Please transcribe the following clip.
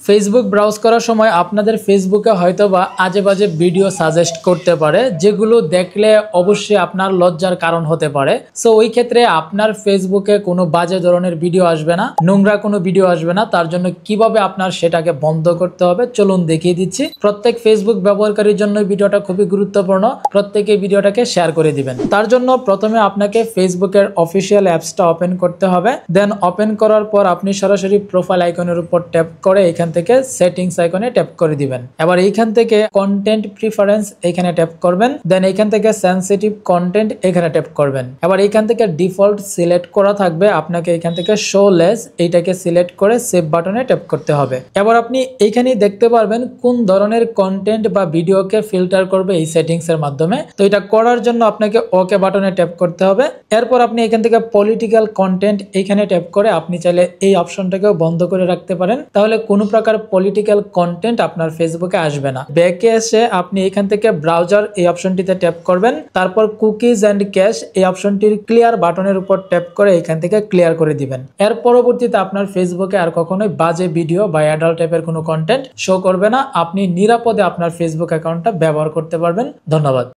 Facebook browse করার সময় আপনাদের ফেসবুকে হয়তোবা আজে বাজে ভিডিও সাজেস্ট করতে পারে, যেগুলো দেখলে অবশ্যই আপনার লজ্জার কারণ হতে পারে। সো ওই ক্ষেত্রে আপনার ফেসবুকে কোনো বাজে ধরনের ভিডিও আসবে না, নোংরা কোনো ভিডিও আসবে না। তার জন্য কিভাবে আপনার সেটাকে বন্ধ করতে হবে চলুন দেখিয়ে দিচ্ছি। প্রত্যেক ফেসবুক ব্যবহারকারীর জন্য ভিডিওটা খুবই গুরুত্বপূর্ণ, প্রত্যেকে ভিডিওটাকে শেয়ার করে দিবেন। তার জন্য প্রথমে আপনাকে ফেসবুকের অফিসিয়াল অ্যাপসটা ওপেন করতে হবে। দেন ওপেন করার পর আপনি সরাসরি প্রোফাইল আইকনের উপর ট্যাপ করে এখান থেকে সেটিংস আইকনে ট্যাপ করে দিবেন। এবার এইখান থেকে কন্টেন্ট প্রিফারেন্স এখানে ট্যাপ করবেন। দেন এইখান থেকে সেনসিটিভ কন্টেন্ট এখানে ট্যাপ করবেন। এবার এইখান থেকে ডিফল্ট সিলেক্ট করা থাকবে, আপনাকে এখান থেকে শো লেস এইটাকে সিলেক্ট করে সেভ বাটনে ট্যাপ করতে হবে। এবার আপনি এইখানেই দেখতে পারবেন কোন ধরনের কন্টেন্ট বা ভিডিওকে ফিল্টার করবে এই সেটিংস এর মাধ্যমে। তো এটা করার জন্য আপনাকে ওকে বাটনে ট্যাপ করতে হবে। এরপর আপনি এখান থেকে পলিটিক্যাল কন্টেন্ট এখানে ট্যাপ করে আপনি চাইলে এই অপশনটাকেও বন্ধ করে রাখতে পারেন, তাহলে কোনো প্রকার পলিটিক্যাল কন্টেন্ট আপনার ফেসবুকে আসবে না। ব্যাকে এসে আপনি এখান থেকে ব্রাউজার এই অপশনটিতে ট্যাপ করবেন, তারপর কুকিজ এন্ড ক্যাশ এই অপশনটির ক্লিয়ার বাটনের উপর ট্যাপ করে এখান থেকে ক্লিয়ার করে দিবেন। এর পরবর্তীতে আপনার ফেসবুকে আর কখনোই বাজে ভিডিও বা অ্যাডাল্ট টাইপের কোনো কন্টেন্ট শো করবে না। আপনি নিরাপদে আপনার ফেসবুক অ্যাকাউন্টটা ব্যবহার করতে পারবেন। ধন্যবাদ।